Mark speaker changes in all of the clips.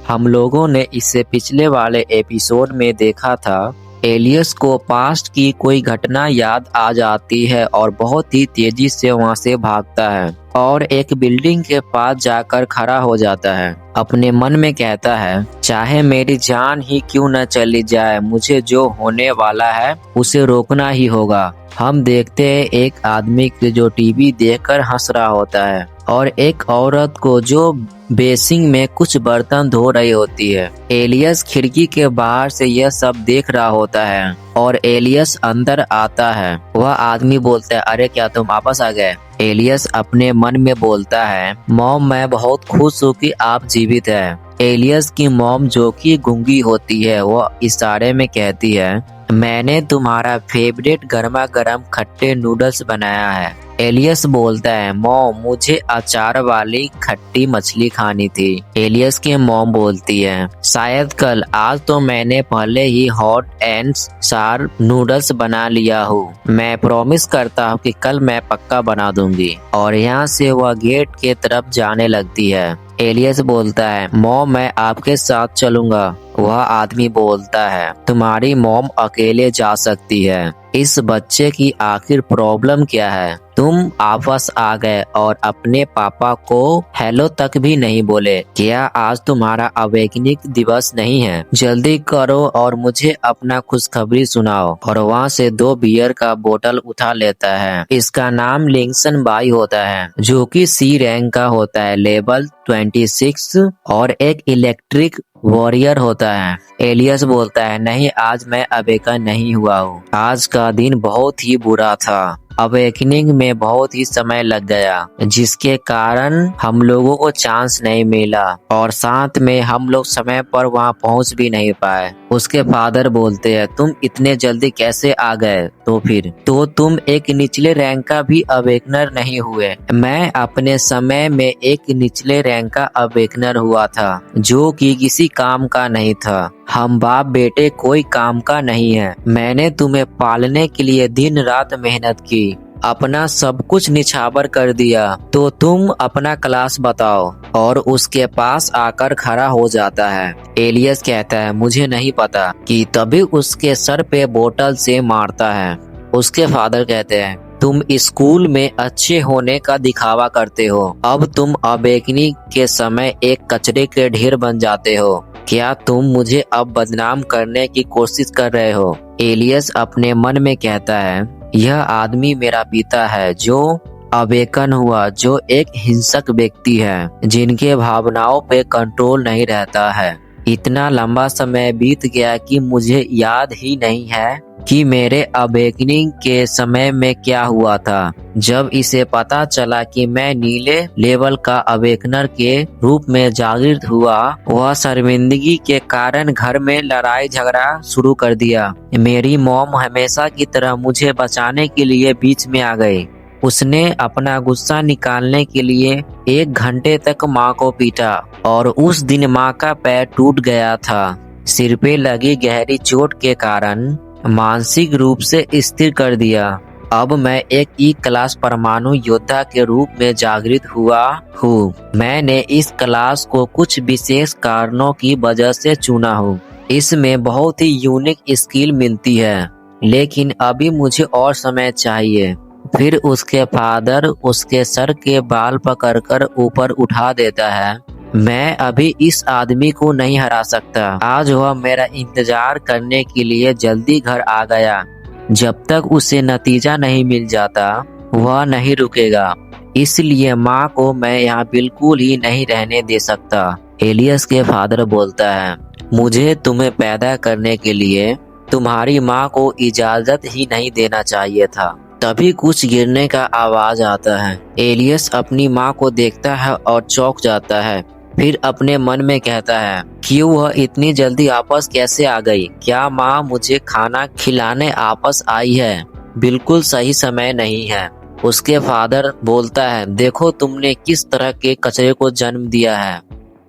Speaker 1: हम लोगों ने इससे पिछले वाले एपिसोड में देखा था। एलियस को पास्ट की कोई घटना याद आ जाती है और बहुत ही तेजी से वहां से भागता है और एक बिल्डिंग के पास जाकर खड़ा हो जाता है। अपने मन में कहता है, चाहे मेरी जान ही क्यों न चली जाए, मुझे जो होने वाला है उसे रोकना ही होगा। हम देखते हैं एक आदमी के जो टीवी देखकर हंस रहा होता है और एक औरत को जो बेसिंग में कुछ बर्तन धो रही होती है। एलियस खिड़की के बाहर से यह सब देख रहा होता है और एलियस अंदर आता है। वह आदमी बोलता है, अरे क्या तुम वापस आ गए? एलियस अपने मन में बोलता है, मॉम मैं बहुत खुश हूँ कि आप जीवित हैं। एलियस की मॉम जो कि गूंगी होती है, वह इशारे में कहती है, मैंने तुम्हारा फेवरेट गर्मा गर्म खट्टे नूडल्स बनाया है। एलियस बोलता है, मॉम मुझे अचार वाली खट्टी मछली खानी थी। एलियस की मॉम बोलती है, शायद कल, आज तो मैंने पहले ही हॉट एंड सार नूडल्स बना लिया हूँ। मैं प्रॉमिस करता हूँ कि कल मैं पक्का बना दूंगी। और यहाँ से वह गेट के तरफ जाने लगती है। एलियस बोलता है, मॉम मैं आपके साथ चलूंगा। वह आदमी बोलता है, तुम्हारी मॉम अकेले जा सकती है। इस बच्चे की आखिर प्रॉब्लम क्या है? तुम वापस आ गए और अपने पापा को हेलो तक भी नहीं बोले। क्या आज तुम्हारा अवेकनिंग दिवस नहीं है? जल्दी करो और मुझे अपना खुशखबरी सुनाओ। और वहाँ से 2 बियर का बोतल उठा लेता है। इसका नाम लिंगसन बाई होता है, जो कि सी रैंक का होता है, लेवल 26, और एक इलेक्ट्रिक वॉरियर होता है। एलियस बोलता है, नहीं आज मैं अवेकन नहीं हुआ हूँ। आज का दिन बहुत ही बुरा था। अवेकनिंग में बहुत ही समय लग गया, जिसके कारण हम लोगों को चांस नहीं मिला और साथ में हम लोग समय पर वहां पहुंच भी नहीं पाए। उसके फादर बोलते हैं, तुम इतने जल्दी कैसे आ गए? तो फिर तो तुम एक निचले रैंक का भी अवेकनर नहीं हुए। मैं अपने समय में एक निचले रैंक का अवेकनर हुआ था, जो कि किसी काम का नहीं था। हम बाप बेटे कोई काम का नहीं है। मैंने तुम्हें पालने के लिए दिन रात मेहनत की, अपना सब कुछ निछावर कर दिया, तो तुम अपना क्लास बताओ। और उसके पास आकर खड़ा हो जाता है। एलियस कहता है, मुझे नहीं पता, कि तभी उसके सर पे बोतल से मारता है। उसके फादर कहते हैं, तुम स्कूल में अच्छे होने का दिखावा करते हो, अब तुम अवेकनिंग के समय एक कचरे के ढेर बन जाते हो। क्या तुम मुझे अब बदनाम करने की कोशिश कर रहे हो? एलियस अपने मन में कहता है, यह आदमी मेरा पिता है, जो अवेकन हुआ, जो एक हिंसक व्यक्ति है, जिनके भावनाओं पे कंट्रोल नहीं रहता है। इतना लंबा समय बीत गया कि मुझे याद ही नहीं है कि मेरे अवेकनिंग के समय में क्या हुआ था। जब इसे पता चला कि मैं नीले लेवल का अवेकनर के रूप में जागृत हुआ, वह शर्मिंदगी के कारण घर में लड़ाई झगड़ा शुरू कर दिया। मेरी मॉम हमेशा की तरह मुझे बचाने के लिए बीच में आ गई। उसने अपना गुस्सा निकालने के लिए 1 घंटे तक माँ को पीटा और उस दिन माँ का पैर टूट गया था। सिर पे लगी गहरी चोट के कारण मानसिक रूप से स्थिर कर दिया। अब मैं एक ई क्लास परमाणु योद्धा के रूप में जागृत हुआ हूँ। मैंने इस क्लास को कुछ विशेष कारणों की वजह से चुना हूँ। इसमें बहुत ही यूनिक स्किल मिलती है, लेकिन अभी मुझे और समय चाहिए। फिर उसके फादर उसके सर के बाल पकड़कर ऊपर उठा देता है। मैं अभी इस आदमी को नहीं हरा सकता। आज वह मेरा इंतजार करने के लिए जल्दी घर आ गया। जब तक उसे नतीजा नहीं मिल जाता, वह नहीं रुकेगा। इसलिए माँ को मैं यहाँ बिल्कुल ही नहीं रहने दे सकता। एलियस के फादर बोलता है, मुझे तुम्हें पैदा करने के लिए तुम्हारी माँ को इजाजत ही नहीं देना चाहिए था। तभी कुछ गिरने का आवाज आता है। एलियस अपनी माँ को देखता है और चौंक जाता है। फिर अपने मन में कहता है, क्यों वह इतनी जल्दी वापस कैसे आ गई? क्या माँ मुझे खाना खिलाने वापस आई है? बिल्कुल सही समय नहीं है। उसके फादर बोलता है, देखो तुमने किस तरह के कचरे को जन्म दिया है।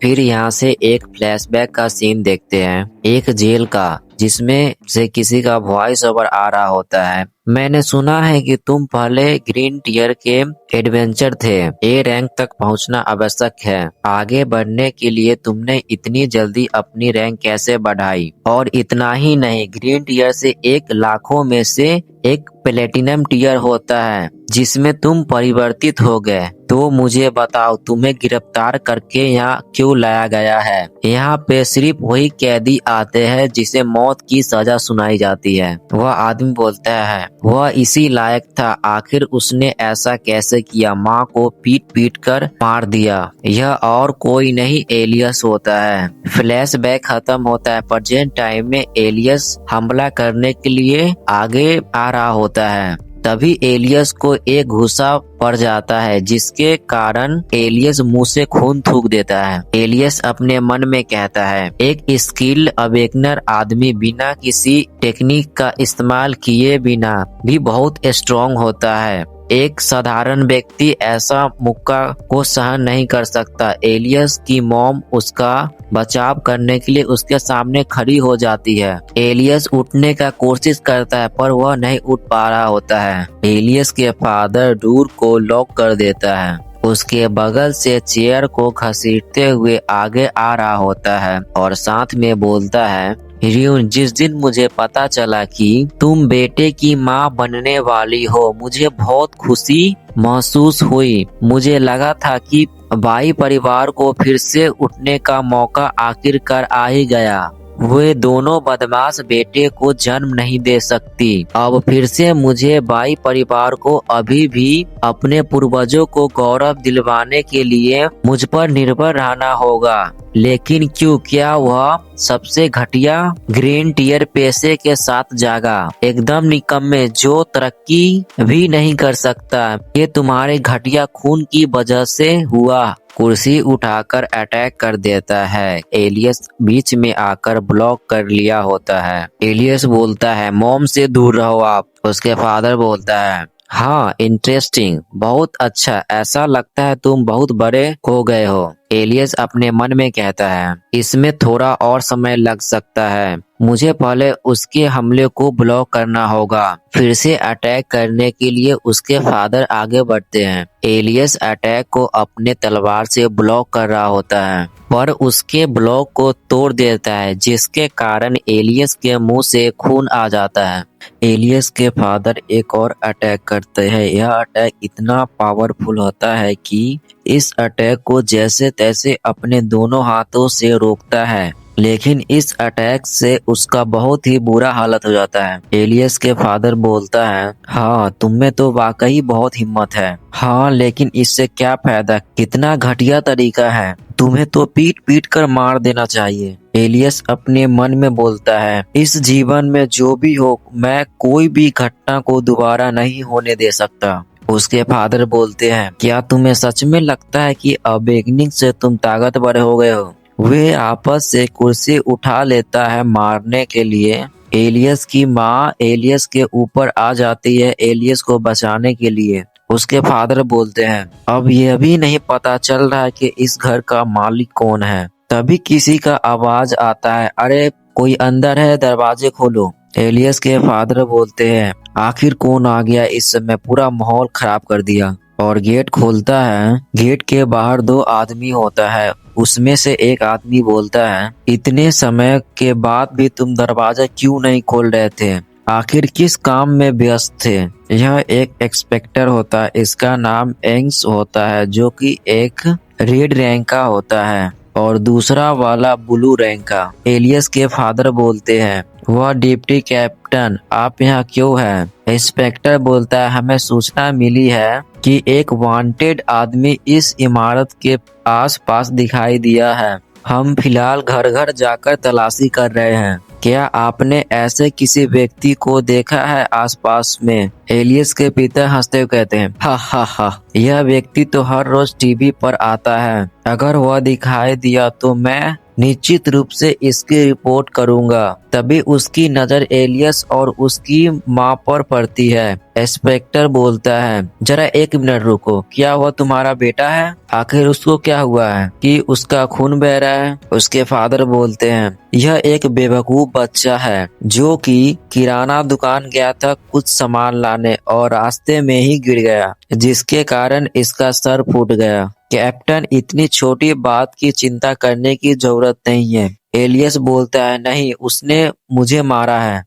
Speaker 1: फिर यहाँ से एक फ्लैशबैक का सीन देखते हैं, एक जेल का, जिसमें से किसी का वॉइस ओवर आ रहा होता है। मैंने सुना है कि तुम पहले ग्रीन टियर के एडवेंचर थे। ए रैंक तक पहुंचना आवश्यक है। आगे बढ़ने के लिए तुमने इतनी जल्दी अपनी रैंक कैसे बढ़ाई? और इतना ही नहीं, ग्रीन टियर से एक लाखों में से एक प्लेटिनम टियर होता है जिसमें तुम परिवर्तित हो गए। तो मुझे बताओ, तुम्हें गिरफ्तार करके यहाँ क्यों लाया गया है? यहाँ पे सिर्फ वही कैदी आते हैं जिसे मौत की सजा सुनाई जाती है। वह आदमी बोलता है, वह इसी लायक था। आखिर उसने ऐसा कैसे किया? माँ को पीट पीट कर मार दिया। यह और कोई नहीं, एलियस होता है। फ्लैशबैक खत्म होता है। प्रेजेंट टाइम में एलियस हमला करने के लिए आगे आ रहा होता है। तभी एलियस को एक गुस्सा पड़ जाता है जिसके कारण एलियस मुंह से खून थूक देता है। एलियस अपने मन में कहता है, एक स्किल्ड अवेकनर आदमी बिना किसी टेक्निक का इस्तेमाल किए बिना भी बहुत स्ट्रॉन्ग होता है। एक साधारण व्यक्ति ऐसा मुक्का को सहन नहीं कर सकता। एलियस की मॉम उसका बचाव करने के लिए उसके सामने खड़ी हो जाती है। एलियस उठने का कोशिश करता है पर वह नहीं उठ पा रहा होता है। एलियस के फादर डोर को लॉक कर देता है। उसके बगल से चेयर को घसीटते हुए आगे आ रहा होता है और साथ में बोलता है, रियून, जिस दिन मुझे पता चला कि तुम बेटे की माँ बनने वाली हो, मुझे बहुत खुशी महसूस हुई। मुझे लगा था कि बाई परिवार को फिर से उठने का मौका आखिरकार आ ही गया। वे दोनों बदमाश बेटे को जन्म नहीं दे सकती। अब फिर से मुझे बाई परिवार को अभी भी अपने पूर्वजों को गौरव दिलवाने के लिए मुझ पर निर्भर रहना होगा। लेकिन क्यों? क्या वह सबसे घटिया ग्रीन टियर पेशे के साथ जागा? एकदम निकम्मे, जो तरक्की भी नहीं कर सकता। ये तुम्हारे घटिया खून की वजह से हुआ। कुर्सी उठाकर अटैक कर देता है। एलियस बीच में आकर ब्लॉक कर लिया होता है। एलियस बोलता है, मॉम से दूर रहो आप। उसके फादर बोलता है, हाँ, इंटरेस्टिंग, बहुत अच्छा। ऐसा लगता है तुम बहुत बड़े हो गए हो। एलियस अपने मन में कहता है, इसमें थोड़ा और समय लग सकता है। मुझे पहले उसके हमले को ब्लॉक करना होगा। फिर से अटैक करने के लिए उसके फादर आगे बढ़ते हैं। एलियस अटैक को अपने तलवार से ब्लॉक कर रहा होता है पर उसके ब्लॉक को तोड़ देता है जिसके कारण एलियस के मुंह से खून आ जाता है। एलियस के फादर एक और अटैक करते हैं। यह अटैक इतना पावरफुल होता है कि इस अटैक को जैसे तैसे अपने दोनों हाथों से रोकता है, लेकिन इस अटैक से उसका बहुत ही बुरा हालत हो जाता है। एलियस के फादर बोलता है, हाँ, तुम में तो वाकई बहुत हिम्मत है। हाँ, लेकिन इससे क्या फायदा? कितना घटिया तरीका है। तुम्हें तो पीट पीट कर मार देना चाहिए। एलियस अपने मन में बोलता है, इस जीवन में जो भी हो, मैं कोई भी घटना को दोबारा नहीं होने दे सकता। उसके फादर बोलते हैं, क्या तुम्हें सच में लगता है कि अवेकनिंग से तुम ताकतवर हो गए हो? वे आपस से कुर्सी उठा लेता है मारने के लिए। एलियस की माँ एलियस के ऊपर आ जाती है एलियस को बचाने के लिए। उसके फादर बोलते हैं, अब यह भी नहीं पता चल रहा है कि इस घर का मालिक कौन है। तभी किसी का आवाज आता है, अरे कोई अंदर है, दरवाजे खोलो। एलियस के फादर बोलते हैं, आखिर कौन आ गया? इस समय पूरा माहौल खराब कर दिया। और गेट खोलता है। गेट के बाहर दो आदमी होता है। उसमें से एक आदमी बोलता है, इतने समय के बाद भी तुम दरवाजा क्यों नहीं खोल रहे थे? आखिर किस काम में व्यस्त थे? यह एक इंस्पेक्टर होता है। इसका नाम एंग्स होता है, जो कि एक रेड रैंक का होता है और दूसरा वाला ब्लू रैंक का। एलियस के फादर बोलते हैं, वह डिप्टी कैप्टन, आप यहाँ क्यों हैं? इंस्पेक्टर बोलता है, हमें सूचना मिली है कि एक वांटेड आदमी इस इमारत के आसपास दिखाई दिया है। हम फिलहाल घर घर जाकर तलाशी कर रहे हैं। क्या आपने ऐसे किसी व्यक्ति को देखा है आसपास में? एलियस के पिता हंसते हुए कहते हैं, हा हा हा, यह व्यक्ति तो हर रोज टीवी पर आता है। अगर वह दिखाई दिया तो मैं निश्चित रूप से इसकी रिपोर्ट करूंगा। तभी उसकी नजर एलियस और उसकी माँ पर पड़ती है। इंस्पेक्टर बोलता है, जरा एक मिनट रुको, क्या वो तुम्हारा बेटा है? आखिर उसको क्या हुआ है कि उसका खून बह रहा है? उसके फादर बोलते हैं, यह एक बेवकूफ बच्चा है जो कि किराना दुकान गया था कुछ सामान लाने और रास्ते में ही गिर गया, जिसके कारण इसका सर फूट गया। कैप्टन, इतनी छोटी बात की चिंता करने की जरूरत नहीं है। एलियस बोलता है, नहीं, उसने मुझे मारा है